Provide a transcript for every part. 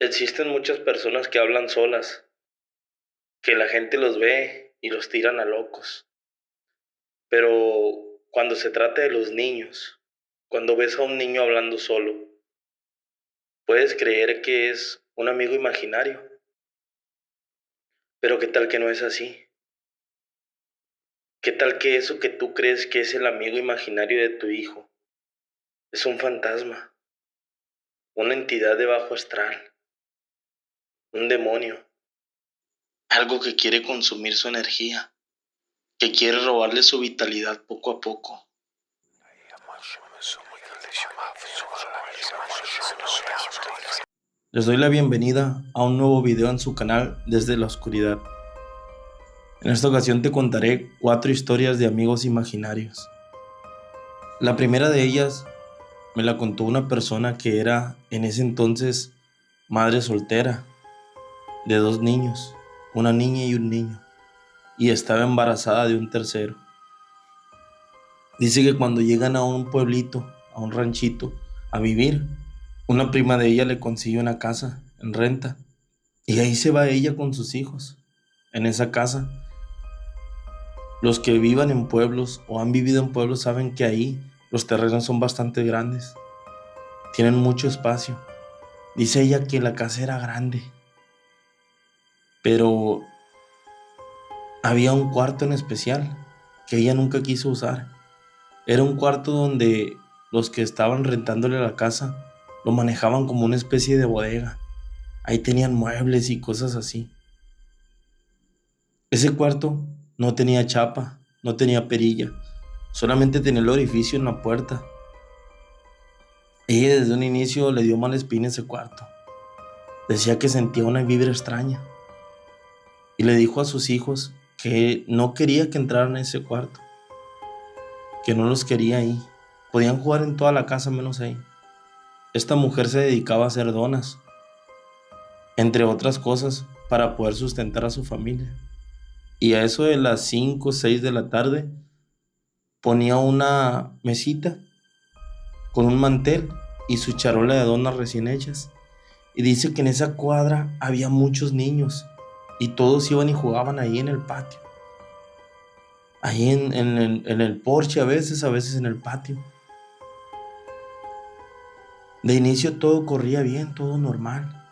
Existen muchas personas que hablan solas, que la gente los ve y los tiran a locos. Pero cuando se trata de los niños, cuando ves a un niño hablando solo, puedes creer que es un amigo imaginario. Pero ¿qué tal que no es así? ¿Qué tal que eso que tú crees que es el amigo imaginario de tu hijo es un fantasma, una entidad de bajo astral, un demonio, algo que quiere consumir su energía, que quiere robarle su vitalidad poco a poco? Les doy la bienvenida a un nuevo video en su canal Desde la Oscuridad. En esta ocasión te contaré 4 historias de amigos imaginarios. La primera de ellas me la contó una persona que era en ese entonces madre soltera de 2 niños, una niña y un niño, y estaba embarazada de un tercero. Dice que cuando llegan a un pueblito, a un ranchito, a vivir, una prima de ella le consigue una casa en renta y ahí se va ella con sus hijos. En esa casa, los que vivan en pueblos o han vivido en pueblos saben que ahí los terrenos son bastante grandes, tienen mucho espacio. Dice ella que la casa era grande, pero había un cuarto en especial que ella nunca quiso usar. Era un cuarto donde los que estaban rentándole la casa lo manejaban como una especie de bodega. Ahí tenían muebles y cosas así. Ese cuarto no tenía chapa, no tenía perilla, solamente tenía el orificio en la puerta. Ella desde un inicio le dio mala espina a ese cuarto. Decía que sentía una vibra extraña y le dijo a sus hijos que no quería que entraran a ese cuarto, que no los quería ahí. Podían jugar en toda la casa menos ahí. Esta mujer se dedicaba a hacer donas, entre otras cosas, para poder sustentar a su familia. Y a eso de las 5 o 6 de la tarde ponía una mesita con un mantel y su charola de donas recién hechas. Y dice que en esa cuadra había muchos niños y todos iban y jugaban ahí en el patio. Ahí en el porche a veces en el patio. De inicio todo corría bien, todo normal.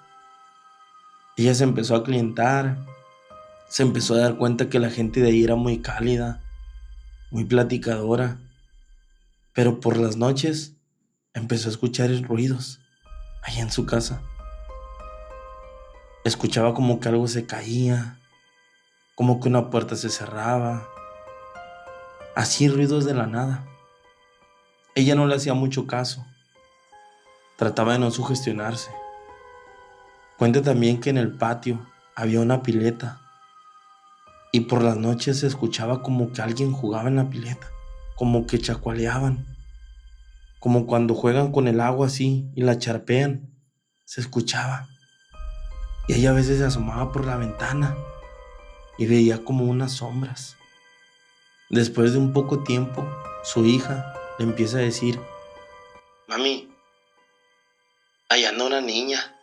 Ella se empezó a clientar, se empezó a dar cuenta que la gente de ahí era muy cálida, muy platicadora. Pero por las noches empezó a escuchar ruidos ahí en su casa. Escuchaba como que algo se caía, como que una puerta se cerraba, así ruidos de la nada. Ella no le hacía mucho caso, trataba de no sugestionarse. Cuenta también que en el patio había una pileta y por las noches se escuchaba como que alguien jugaba en la pileta, como que chacualeaban, como cuando juegan con el agua así y la charpean, se escuchaba. Y ella a veces se asomaba por la ventana y veía como unas sombras. Después de un poco tiempo, su hija le empieza a decir: mami, allá anda una niña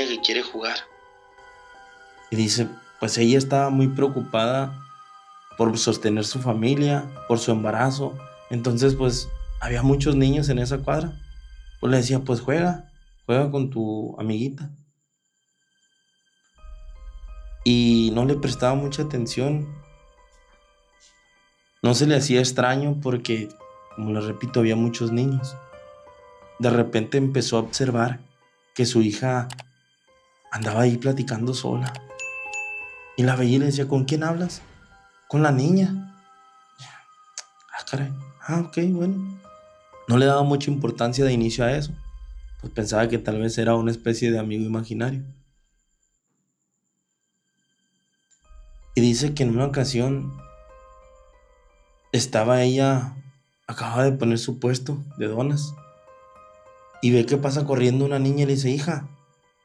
que quiere jugar. Y dice, pues ella estaba muy preocupada por sostener su familia, por su embarazo. Entonces pues había muchos niños en esa cuadra. Pues le decía, pues juega con tu amiguita. Y no le prestaba mucha atención. No se le hacía extraño porque, como les repito, había muchos niños. De repente empezó a observar que su hija andaba ahí platicando sola. Y la veía y le decía, ¿con quién hablas? Con la niña. Ah, caray. Ah, ok, bueno. No le daba mucha importancia de inicio a eso. Pues pensaba que tal vez era una especie de amigo imaginario. Y dice que en una ocasión estaba ella, acababa de poner su puesto de donas y ve que pasa corriendo una niña y le dice, hija,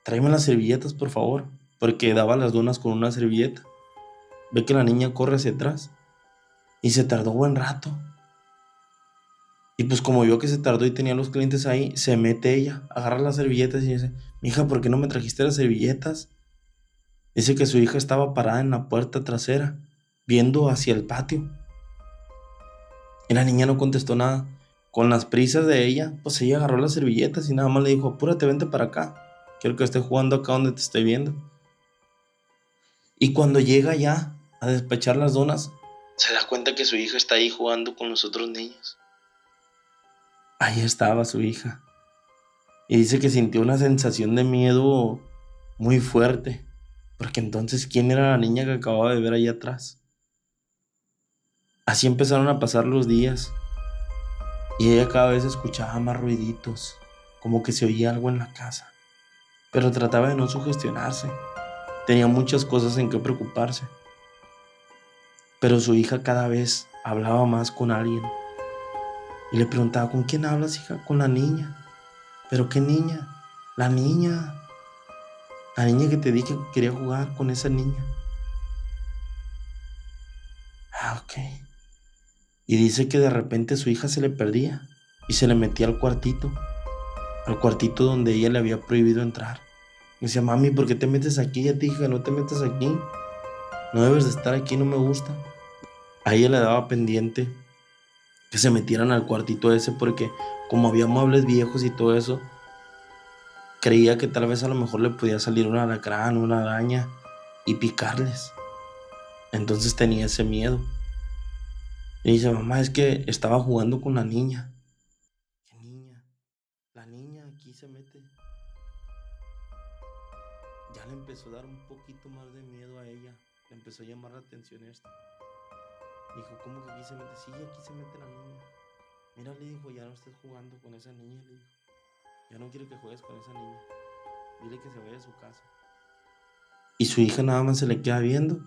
tráeme las servilletas por favor, porque daba las donas con una servilleta. Ve que la niña corre hacia atrás y se tardó buen rato. Y pues como vio que se tardó y tenía los clientes ahí, se mete ella, agarra las servilletas y dice, mija, ¿por qué no me trajiste las servilletas? Dice que su hija estaba parada en la puerta trasera, viendo hacia el patio. Y la niña no contestó nada. Con las prisas de ella, pues ella agarró las servilletas y nada más le dijo, apúrate, vente para acá. Quiero que esté jugando acá donde te estoy viendo. Y cuando llega ya a despachar las donas, se da cuenta que su hija está ahí jugando con los otros niños. Ahí estaba su hija. Y dice que sintió una sensación de miedo muy fuerte. Porque entonces, ¿quién era la niña que acababa de ver ahí atrás? Así empezaron a pasar los días. Y ella cada vez escuchaba más ruiditos, como que se oía algo en la casa. Pero trataba de no sugestionarse. Tenía muchas cosas en que preocuparse. Pero su hija cada vez hablaba más con alguien. Y le preguntaba, ¿con quién hablas, hija? Con la niña. ¿Pero qué niña? La niña. La niña que te dije que quería jugar con esa niña. Ah, ok. Y dice que de repente su hija se le perdía y se le metía al cuartito donde ella le había prohibido entrar. Y decía, mami, ¿por qué te metes aquí? Ya te dije, no te metas aquí. No debes de estar aquí, no me gusta. A ella le daba pendiente que se metieran al cuartito ese porque como había muebles viejos y todo eso, creía que tal vez a lo mejor le podía salir un alacrán, una araña y picarles. Entonces tenía ese miedo. Y dice, mamá, es que estaba jugando con la niña. ¿Qué niña? La niña aquí se mete. Ya le empezó a dar un poquito más de miedo a ella. Le empezó a llamar la atención esto. Dijo, ¿cómo que aquí se mete? Sí, aquí se mete la niña. Mira, le dijo, ya no estés jugando con esa niña, le dijo. Ya no quiero que juegues con esa niña. Dile que se vaya a su casa. Y su hija nada más se le queda viendo.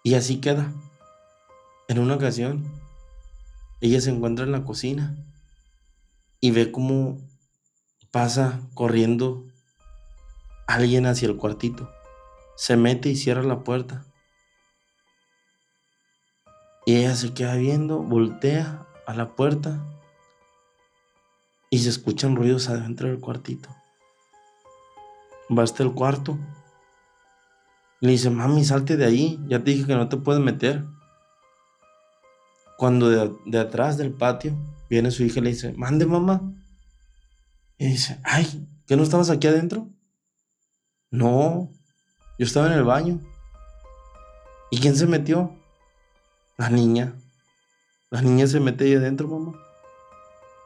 Y así queda. En una ocasión, ella se encuentra en la cocina y ve cómo pasa corriendo alguien hacia el cuartito. Se mete y cierra la puerta. Y ella se queda viendo, voltea a la puerta y se escuchan ruidos adentro del cuartito. Va hasta el cuarto. Le dice, mami, salte de ahí. Ya te dije que no te puedes meter. Cuando de atrás del patio viene su hija y le dice, mande, mamá. Y dice, ay, ¿que no estabas aquí adentro? No, yo estaba en el baño. ¿Y quién se metió? La niña. La niña se mete ahí adentro, mamá.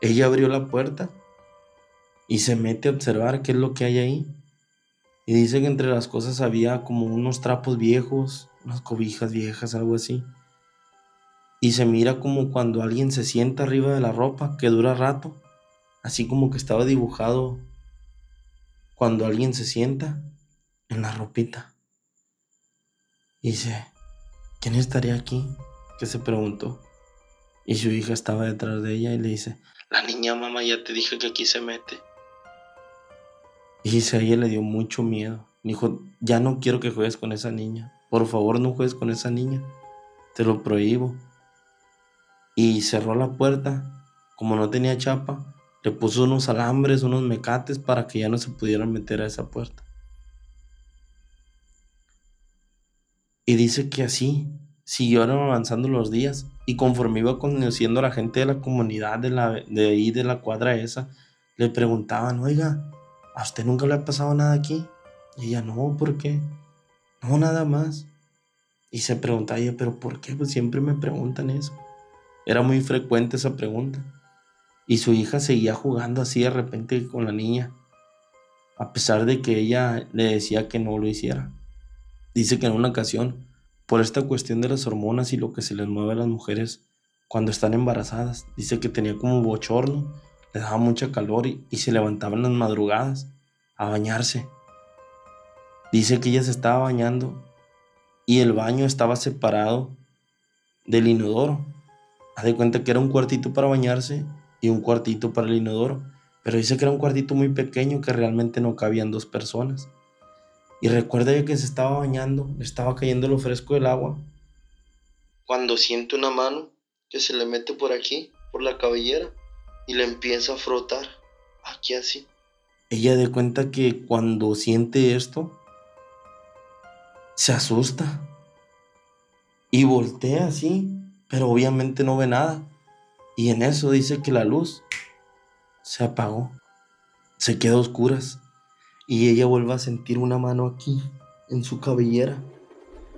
Ella abrió la puerta y se mete a observar qué es lo que hay ahí. Y dice que entre las cosas había como unos trapos viejos, unas cobijas viejas, algo así. Y se mira como cuando alguien se sienta arriba de la ropa, que dura rato, así como que estaba dibujado cuando alguien se sienta en la ropita. Y dice, ¿quién estaría aquí? Que se preguntó. Y su hija estaba detrás de ella y le dice, la niña, mamá, ya te dije que aquí se mete. Y dice, a ella le dio mucho miedo. Dijo, ya no quiero que juegues con esa niña. Por favor, no juegues con esa niña. Te lo prohíbo. Y cerró la puerta. Como no tenía chapa, le puso unos alambres, unos mecates para que ya no se pudieran meter a esa puerta. Y dice que así siguieron avanzando los días. Y conforme iba conociendo a la gente de la comunidad de ahí, de la cuadra esa, le preguntaban, oiga, ¿a usted nunca le ha pasado nada aquí? Y ella, no, ¿por qué? No, nada más. Y se preguntaba ella, ¿pero por qué? Pues siempre me preguntan eso. Era muy frecuente esa pregunta. Y su hija seguía jugando así de repente con la niña, a pesar de que ella le decía que no lo hiciera. Dice que en una ocasión, por esta cuestión de las hormonas y lo que se les mueve a las mujeres cuando están embarazadas, dice que tenía como bochorno, le daba mucha calor y se levantaba en las madrugadas a bañarse. Dice que ella se estaba bañando y el baño estaba separado del inodoro. Haz de cuenta que era un cuartito para bañarse y un cuartito para el inodoro, pero dice que era un cuartito muy pequeño que realmente no cabían dos personas. Y recuerda ella que se estaba bañando, le estaba cayendo lo fresco del agua, cuando siente una mano que se le mete por aquí por la cabellera y le empieza a frotar, aquí así. Ella da cuenta que cuando siente esto, se asusta y voltea así, pero obviamente no ve nada. Y en eso dice que la luz se apagó, se quedó a oscuras. Y ella vuelve a sentir una mano aquí, en su cabellera.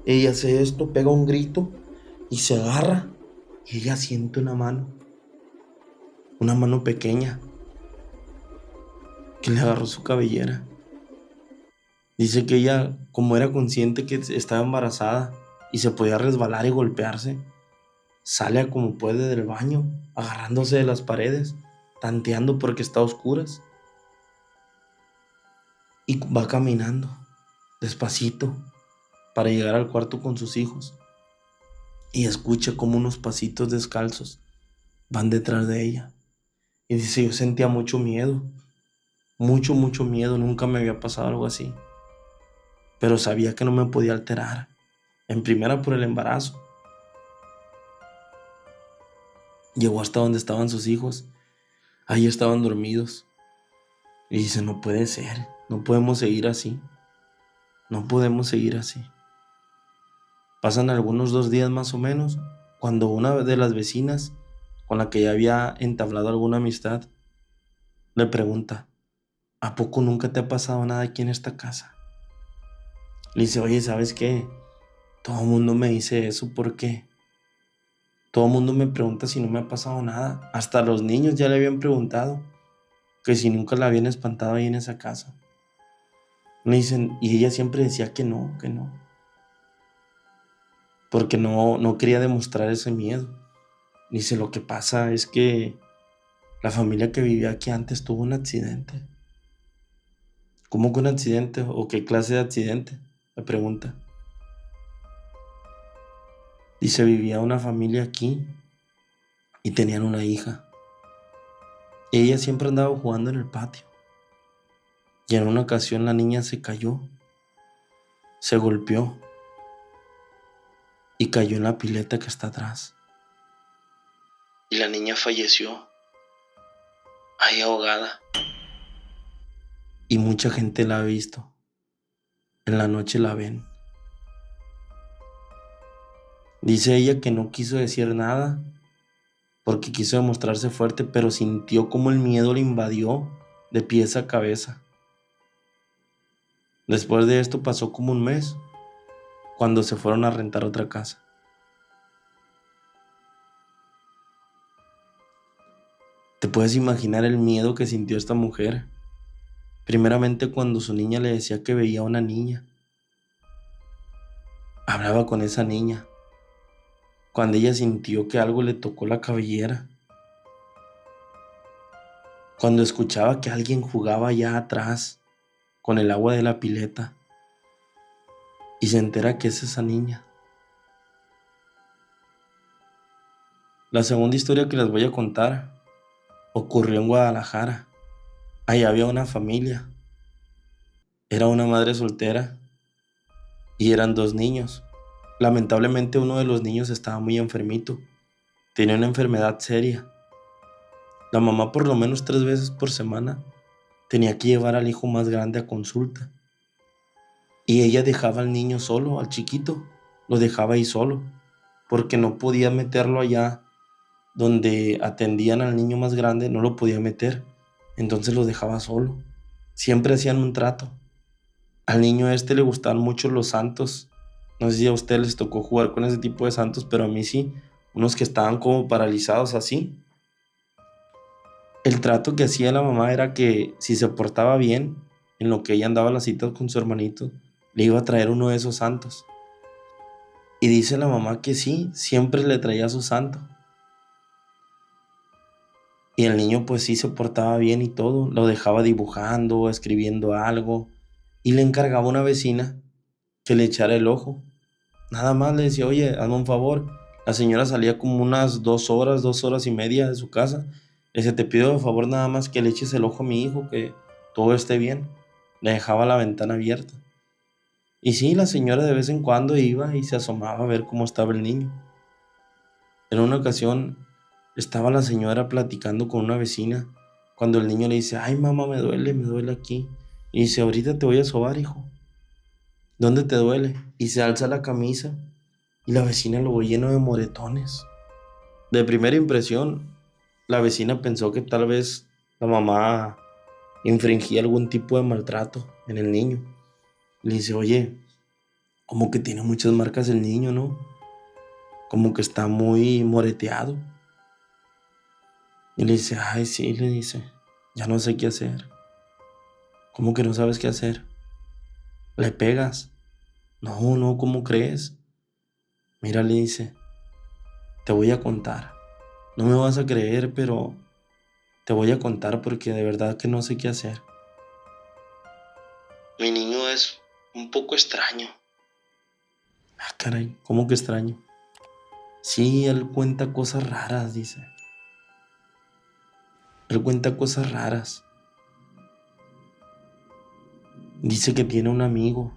Ella hace esto, pega un grito y se agarra. Y ella siente una mano pequeña, que le agarró su cabellera. Dice que ella, como era consciente que estaba embarazada y se podía resbalar y golpearse, sale a como puede del baño, agarrándose de las paredes, tanteando porque está a oscuras. Y va caminando, despacito, para llegar al cuarto con sus hijos. Y escucha como unos pasitos descalzos van detrás de ella. Y dice, yo sentía mucho miedo, mucho miedo, nunca me había pasado algo así. Pero sabía que no me podía alterar, en primera por el embarazo. Llegó hasta donde estaban sus hijos, ahí estaban dormidos. Y dice, no puede ser, no podemos seguir así, no podemos seguir así. Pasan algunos 2 días más o menos, cuando una de las vecinas, con la que ya había entablado alguna amistad, le pregunta, ¿a poco nunca te ha pasado nada aquí en esta casa? Le dice, oye, ¿sabes qué? Todo el mundo me dice eso, ¿por qué? Todo el mundo me pregunta si no me ha pasado nada. Hasta los niños ya le habían preguntado que si nunca la habían espantado ahí en esa casa. Le dicen, y ella siempre decía que no, porque no quería demostrar ese miedo. Dice, lo que pasa es que la familia que vivía aquí antes tuvo un accidente. ¿Cómo que un accidente? ¿O qué clase de accidente? Le pregunta. Dice, vivía una familia aquí y tenían una hija. Y ella siempre andaba jugando en el patio. Y en una ocasión la niña se cayó, se golpeó y cayó en la pileta que está atrás. Y la niña falleció, ahí ahogada. Y mucha gente la ha visto. En la noche la ven. Dice ella que no quiso decir nada porque quiso demostrarse fuerte, pero sintió como el miedo le invadió de pies a cabeza. Después de esto pasó como un mes, cuando se fueron a rentar otra casa. ¿Te puedes imaginar el miedo que sintió esta mujer? Primeramente cuando su niña le decía que veía a una niña. Hablaba con esa niña. Cuando ella sintió que algo le tocó la cabellera. Cuando escuchaba que alguien jugaba allá atrás con el agua de la pileta. Y se entera que es esa niña. La segunda historia que les voy a contar ocurrió en Guadalajara. Ahí había una familia. Era una madre soltera y eran 2 niños. Lamentablemente uno de los niños estaba muy enfermito. Tenía una enfermedad seria. La mamá por lo menos 3 veces por semana tenía que llevar al hijo más grande a consulta. Y ella dejaba al niño solo, al chiquito. Lo dejaba ahí solo, porque no podía meterlo allá donde atendían al niño más grande, no lo podía meter. Entonces lo dejaba solo. Siempre hacían un trato. Al niño le gustaban mucho los santos. No sé si a ustedes les tocó jugar con ese tipo de santos, pero a mí sí. Unos que estaban como paralizados así. El trato que hacía la mamá era que si se portaba bien, en lo que ella andaba a las citas con su hermanito, le iba a traer uno de esos santos. Y dice la mamá que sí, siempre le traía su santo. Y el niño pues sí se portaba bien y todo, lo dejaba dibujando, escribiendo algo, y le encargaba a una vecina que le echara el ojo. Nada más le decía, oye, hazme un favor. La señora salía como unas 2 horas, 2 horas y media de su casa. Le decía, te pido de favor nada más que le eches el ojo a mi hijo, que todo esté bien. Le dejaba la ventana abierta. Y sí, la señora de vez en cuando iba y se asomaba a ver cómo estaba el niño. En una ocasión Estaba la señora platicando con una vecina cuando el niño le dice, ay mamá, me duele aquí. Y dice, ahorita te voy a sobar, hijo. ¿Dónde te duele? Y se alza la camisa y la vecina lo ve lleno de moretones. De primera impresión, la vecina pensó que tal vez la mamá infringía algún tipo de maltrato en el niño. Le dice, oye, como que tiene muchas marcas el niño, ¿no? Como que está muy moreteado. Y le dice, ay, sí, le dice, ya no sé qué hacer. ¿Cómo que no sabes qué hacer? ¿Le pegas? No, no, ¿cómo crees? Mira, le dice, te voy a contar. No me vas a creer, pero te voy a contar porque de verdad que no sé qué hacer. Mi niño es un poco extraño. Ah, caray, ¿cómo que extraño? Sí, él cuenta cosas raras, dice. Él cuenta cosas raras. Dice que tiene un amigo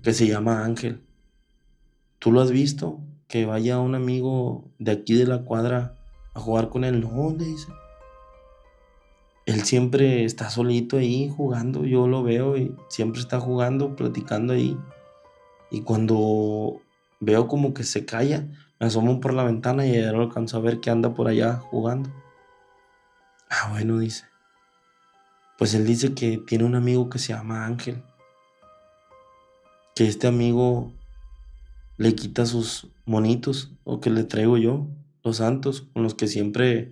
que se llama Ángel. ¿Tú lo has visto? Que vaya un amigo de aquí de la cuadra a jugar con él. No, le dice. Él siempre está solito ahí jugando. Yo lo veo y siempre está jugando, platicando ahí. Y cuando veo como que se calla, me asomo por la ventana y ya lo alcanzo a ver que anda por allá jugando. Ah, bueno, dice. Pues él dice que tiene un amigo que se llama Ángel. Que este amigo le quita sus monitos o que le traigo yo, los santos, con los que siempre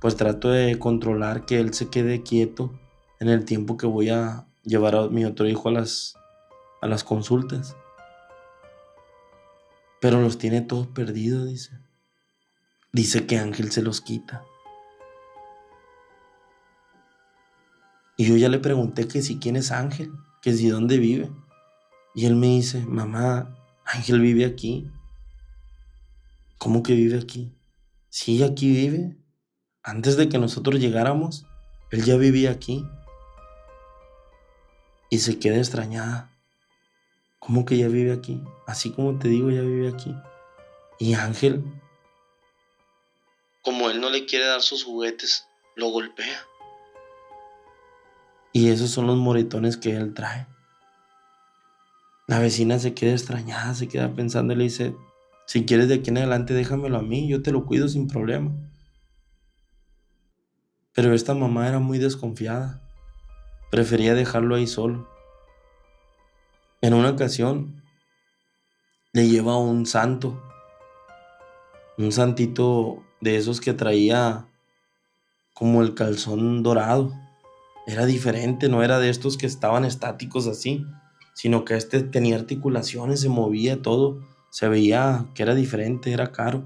pues trato de controlar que él se quede quieto en el tiempo que voy a llevar a mi otro hijo a las consultas. Pero los tiene todos perdidos, dice. Dice que Ángel se los quita. Y yo ya le pregunté que si quién es Ángel, que si dónde vive. Y él me dice, mamá, Ángel vive aquí. ¿Cómo que vive aquí? Sí, aquí vive. Antes de que nosotros llegáramos, él ya vivía aquí. Y se queda extrañada. ¿Cómo que ya vive aquí? Así como te digo, ya vive aquí. Y Ángel, como él no le quiere dar sus juguetes, lo golpea. Y esos son los moretones que él trae. La vecina se queda extrañada, se queda pensando y le dice, si quieres de aquí en adelante déjamelo a mí, yo te lo cuido sin problema. Pero esta mamá era muy desconfiada, prefería dejarlo ahí solo. En una ocasión le lleva un santito de esos que traía como el calzón dorado. Era diferente, no era de estos que estaban estáticos así, sino que este tenía articulaciones, se movía todo, se veía que era diferente, era caro.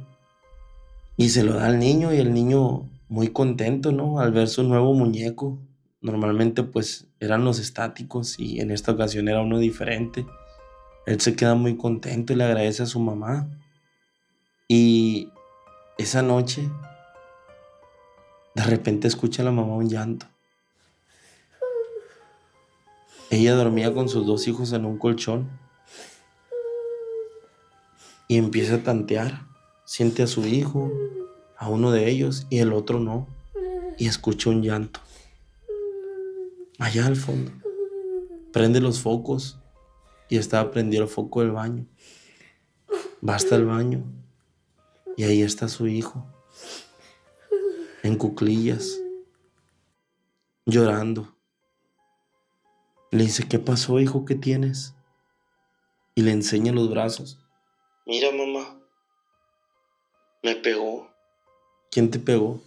Y se lo da al niño y el niño muy contento, ¿no? Al ver su nuevo muñeco. Normalmente pues eran los estáticos y en esta ocasión era uno diferente. Él se queda muy contento y le agradece a su mamá. Y esa noche, de repente escucha a la mamá un llanto. Ella dormía con sus dos hijos en un colchón y empieza a tantear. Siente a su hijo, a uno de ellos y el otro no. Y escucha un llanto. Allá al fondo. Prende los focos y estaba prendido el foco del baño. Va hasta el baño y ahí está su hijo, en cuclillas, llorando. Le dice, ¿qué pasó, hijo? ¿Qué tienes? Y le enseña los brazos. Mira, mamá, me pegó. ¿Quién te pegó?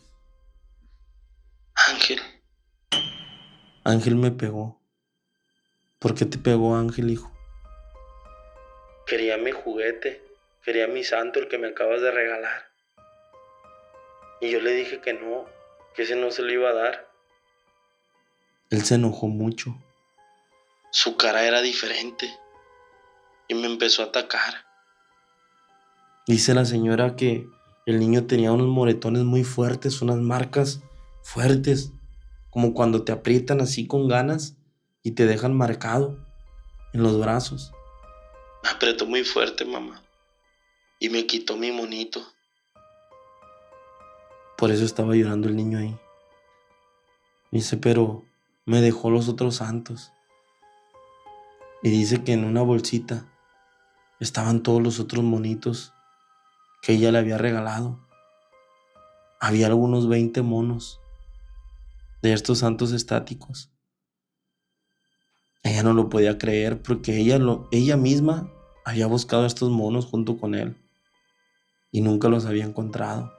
Ángel. Ángel me pegó. ¿Por qué te pegó Ángel, hijo? Quería mi juguete, quería mi santo, el que me acabas de regalar. Y yo le dije que no, que ese no se lo iba a dar. Él se enojó mucho. Su cara era diferente y me empezó a atacar. Dice la señora que el niño tenía unos moretones muy fuertes, unas marcas fuertes, como cuando te aprietan así con ganas y te dejan marcado en los brazos. Me apretó muy fuerte, mamá, y me quitó mi monito. Por eso estaba llorando el niño ahí. Dice, pero me dejó los otros santos. Y dice que en una bolsita estaban todos los otros monitos que ella le había regalado. Había algunos 20 monos de estos santos estáticos. Ella no lo podía creer porque ella misma había buscado estos monos junto con él y nunca los había encontrado.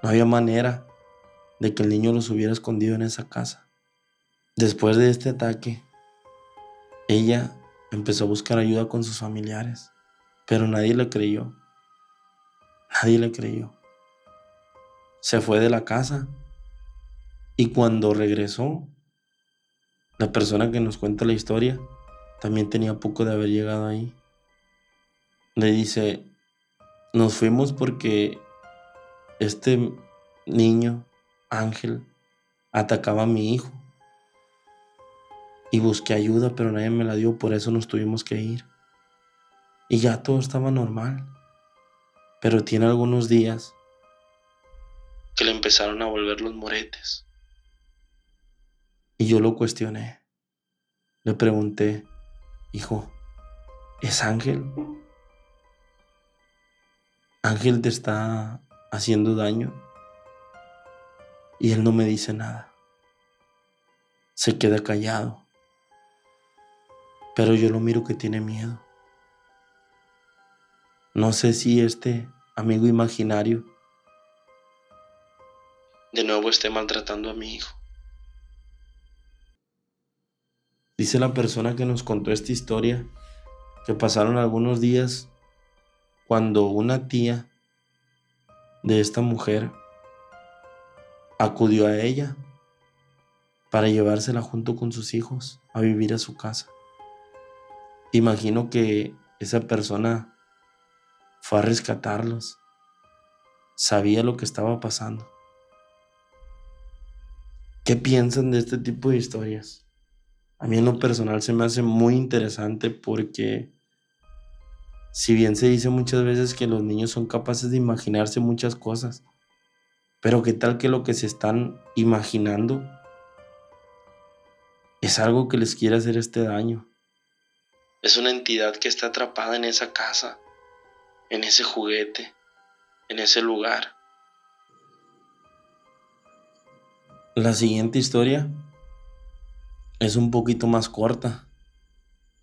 No había manera de que el niño los hubiera escondido en esa casa. Después de este ataque, ella empezó a buscar ayuda con sus familiares, pero nadie le creyó. Nadie le creyó. Se fue de la casa y cuando regresó, la persona que nos cuenta la historia también tenía poco de haber llegado ahí. Le dice, nos fuimos porque este niño, Ángel, atacaba a mi hijo y busqué ayuda, pero nadie me la dio, por eso nos tuvimos que ir. Y ya todo estaba normal, pero tiene algunos días que le empezaron a volver los moretes. Y yo lo cuestioné. Le pregunté, hijo, ¿es Ángel? ¿Ángel te está haciendo daño? Y él no me dice nada. Se queda callado. Pero yo lo miro que tiene miedo. No sé si este amigo imaginario de nuevo esté maltratando a mi hijo. Dice la persona que nos contó esta historia que pasaron algunos días cuando una tía de esta mujer acudió a ella para llevársela junto con sus hijos a vivir a su casa. Imagino que esa persona fue a rescatarlos. Sabía lo que estaba pasando. ¿Qué piensan de este tipo de historias? A mí en lo personal se me hace muy interesante porque si bien se dice muchas veces que los niños son capaces de imaginarse muchas cosas, pero qué tal que lo que se están imaginando es algo que les quiere hacer este daño. Es una entidad que está atrapada en esa casa, en ese juguete, en ese lugar. La siguiente historia es un poquito más corta,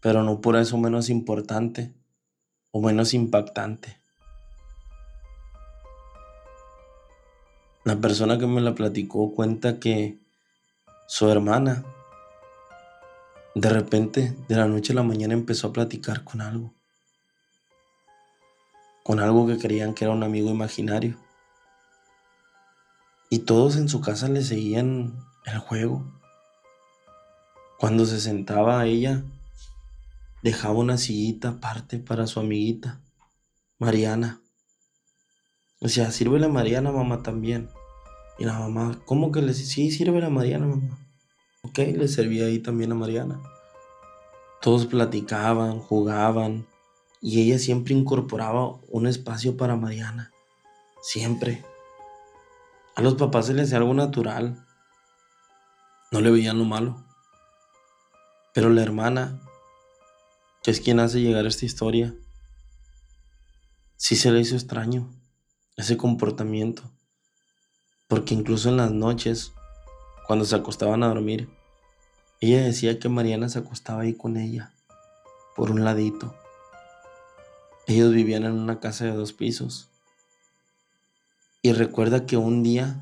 pero no por eso menos importante o menos impactante. La persona que me la platicó cuenta que su hermana de repente, de la noche a la mañana, empezó a platicar con algo que creían que era un amigo imaginario. Y todos en su casa le seguían el juego. Cuando se sentaba ella, dejaba una sillita aparte para su amiguita, Mariana. O sea, sírvele a Mariana, mamá, también. Y la mamá, ¿cómo que le sí, sírvele a Mariana, mamá? Ok, le servía ahí también a Mariana. Todos platicaban, jugaban, y ella siempre incorporaba un espacio para Mariana. Siempre. A los papás se les hacía algo natural. No le veían lo malo. Pero la hermana, que es quien hace llegar esta historia, sí se le hizo extraño ese comportamiento. Porque incluso en las noches, cuando se acostaban a dormir, ella decía que Mariana se acostaba ahí con ella, por un ladito. Ellos vivían en una casa de 2 pisos. Y recuerda que un día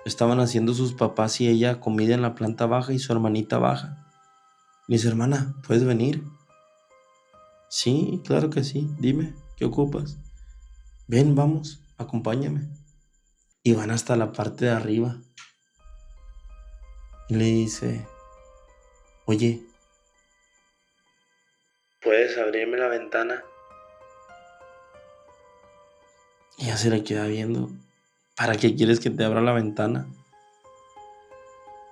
estaban haciendo sus papás y ella comida en la planta baja y su hermanita baja. Me dice, hermana, ¿puedes venir? Sí, claro que sí. Dime, ¿qué ocupas? Ven, vamos, acompáñame. Y van hasta la parte de arriba. Y le dice, oye, ¿puedes abrirme la ventana? Y ella se le queda viendo. ¿Para qué quieres que te abra la ventana?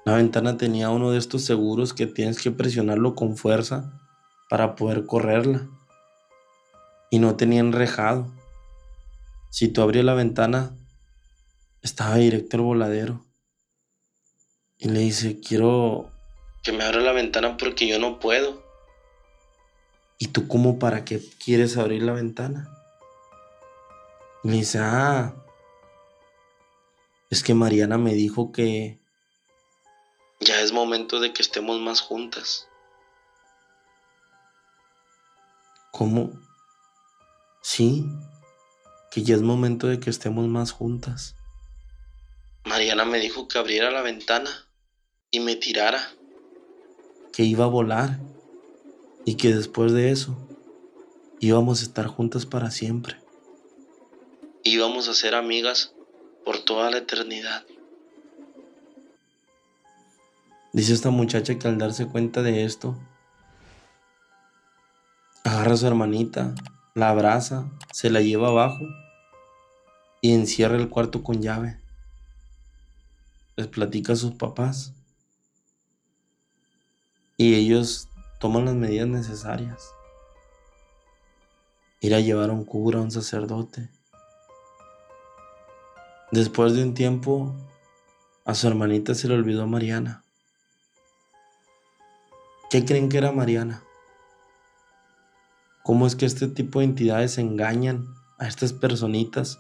La ventana tenía uno de estos seguros que tienes que presionarlo con fuerza para poder correrla. Y no tenía enrejado. Si tú abrías la ventana, estaba directo al voladero y le dice, quiero que me abra la ventana porque yo no puedo. ¿Y tú cómo para qué quieres abrir la ventana? Y le dice, es que Mariana me dijo que ya es momento de que estemos más juntas. ¿Cómo? Sí, que ya es momento de que estemos más juntas. Mariana me dijo que abriera la ventana y me tirara, que iba a volar y que después de eso íbamos a estar juntas para siempre. Íbamos a ser amigas por toda la eternidad. Dice esta muchacha que al darse cuenta de esto, agarra a su hermanita, la abraza, se la lleva abajo y encierra el cuarto con llave. Les platica a sus papás y ellos toman las medidas necesarias. Ir a llevar a un cura, a un sacerdote. Después de un tiempo, a su hermanita se le olvidó a Mariana. ¿Qué creen que era Mariana? ¿Cómo es que este tipo de entidades engañan a estas personitas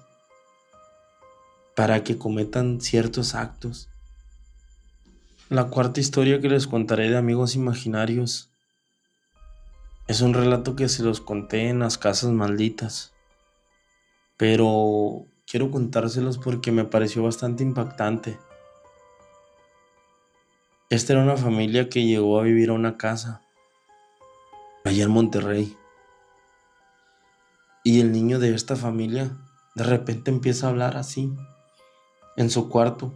para que cometan ciertos actos? La cuarta historia que les contaré de amigos imaginarios es un relato que se los conté en las casas malditas, pero quiero contárselos porque me pareció bastante impactante. Esta era una familia que llegó a vivir a una casa allá en Monterrey. Y el niño de esta familia de repente empieza a hablar así, en su cuarto.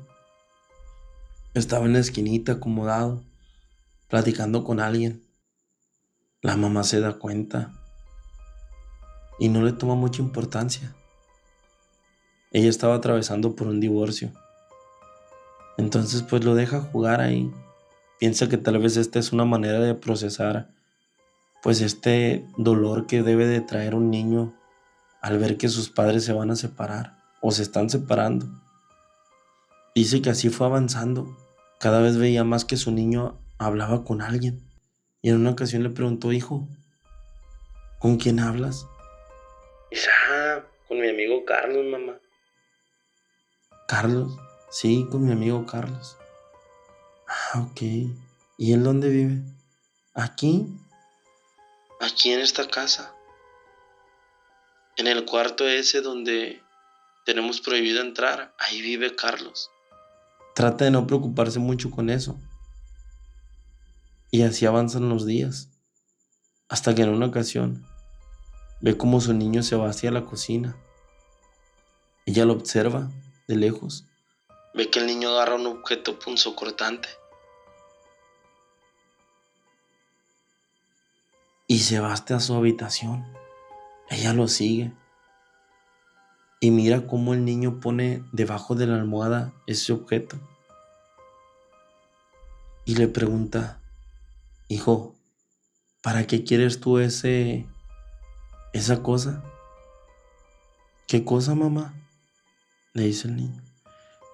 Estaba en la esquinita acomodado, platicando con alguien. La mamá se da cuenta y no le toma mucha importancia. Ella estaba atravesando por un divorcio. Entonces pues lo deja jugar ahí. Piensa que tal vez esta es una manera de procesar pues este dolor que debe de traer un niño al ver que sus padres se van a separar o se están separando. Dice que así fue avanzando. Cada vez veía más que su niño hablaba con alguien. Y en una ocasión le preguntó, hijo, ¿con quién hablas? Dice, con mi amigo Carlos, mamá. ¿Carlos? Sí, con mi amigo Carlos. Ok. ¿Y él dónde vive? ¿Aquí? Aquí en esta casa. En el cuarto ese donde tenemos prohibido entrar, ahí vive Carlos. Trata de no preocuparse mucho con eso. Y así avanzan los días. Hasta que en una ocasión ve cómo su niño se va hacia la cocina. Ella lo observa de lejos. Ve que el niño agarra un objeto punzocortante y se va hasta su habitación. Ella lo sigue y mira cómo el niño pone debajo de la almohada ese objeto. Y le pregunta, hijo, ¿para qué quieres tú esa cosa? ¿Qué cosa, mamá? Le dice el niño.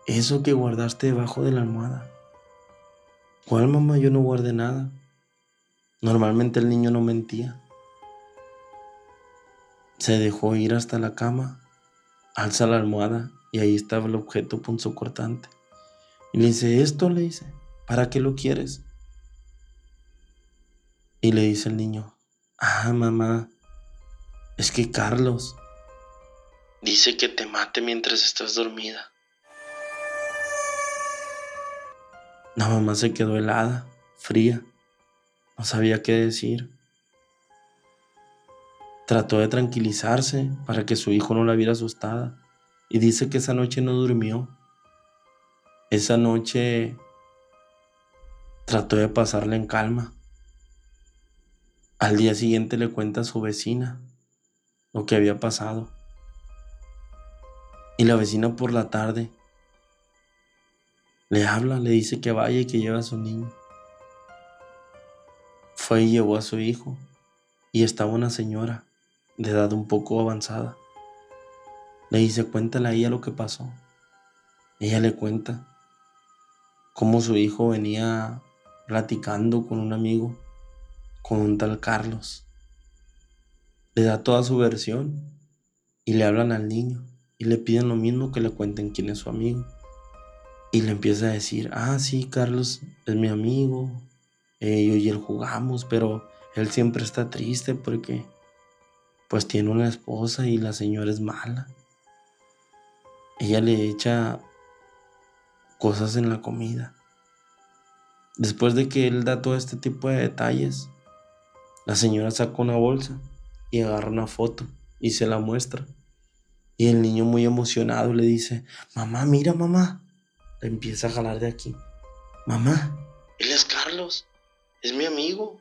Eso que guardaste debajo de la almohada. ¿Cuál, mamá? Yo no guardé nada. Normalmente el niño no mentía. Se dejó ir hasta la cama, alza la almohada y ahí estaba el objeto punzocortante. Y le dice, esto, le dice, ¿para qué lo quieres? Y le dice el niño, mamá, es que Carlos dice que te mate mientras estás dormida. La mamá se quedó helada, fría, no sabía qué decir. Trató de tranquilizarse para que su hijo no la viera asustada y dice que esa noche no durmió. Esa noche trató de pasarla en calma. Al día siguiente le cuenta a su vecina lo que había pasado. Y la vecina por la tarde le habla, le dice que vaya y que lleve a su niño. Fue y llevó a su hijo y estaba una señora de edad un poco avanzada. Le dice, cuéntale a ella lo que pasó. Ella le cuenta cómo su hijo venía platicando con un amigo, con un tal Carlos. Le da toda su versión y le hablan al niño y le piden lo mismo, que le cuenten quién es su amigo. Y le empieza a decir, sí, Carlos es mi amigo, yo y él jugamos, pero él siempre está triste porque pues tiene una esposa y la señora es mala. Ella le echa cosas en la comida. Después de que él da todo este tipo de detalles, la señora saca una bolsa y agarra una foto y se la muestra. Y el niño, muy emocionado, le dice, mamá, mira, mamá. Le empieza a jalar de aquí. Mamá, Él es Carlos, es mi amigo.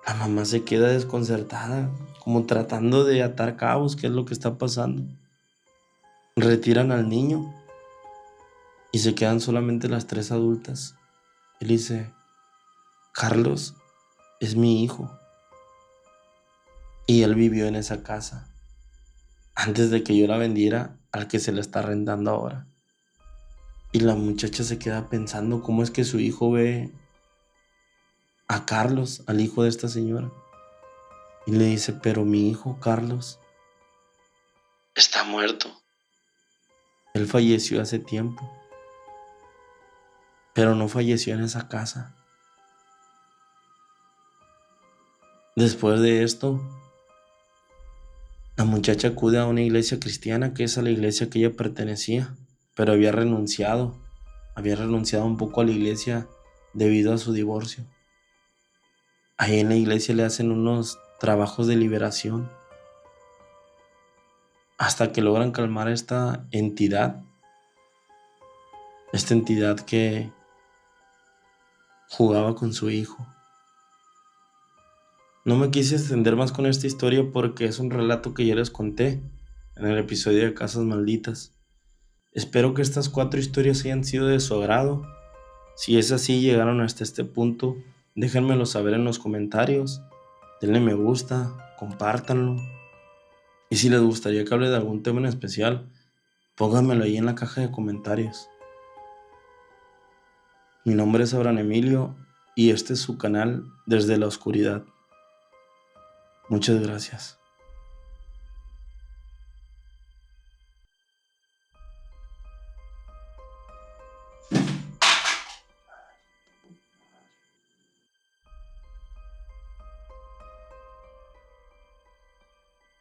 la mamá se queda desconcertada, como tratando de atar cabos, qué es lo que está pasando. Retiran al niño y se quedan solamente las tres adultas. Él dice, Carlos es mi hijo y él vivió en esa casa antes de que yo la vendiera al que se la está rentando ahora. Y la muchacha se queda pensando cómo es que su hijo ve a Carlos, al hijo de esta señora. Y le dice, pero mi hijo Carlos, Está muerto. él falleció hace tiempo, pero no falleció en esa casa. Después de esto, la muchacha acude a una iglesia cristiana, que es a la iglesia que ella pertenecía, pero había renunciado un poco a la iglesia debido a su divorcio. Ahí en la iglesia le hacen unos trabajos de liberación hasta que logran calmar a esta entidad que jugaba con su hijo. No me quise extender más con esta historia porque es un relato que ya les conté en el episodio de Casas Malditas. Espero que estas 4 historias hayan sido de su agrado. Si es así, llegaron hasta este punto, déjenmelo saber en los comentarios. Denle me gusta, compártanlo. Y si les gustaría que hable de algún tema en especial, pónganmelo ahí en la caja de comentarios. Mi nombre es Abraham Emilio y este es su canal Desde la Oscuridad. Muchas gracias.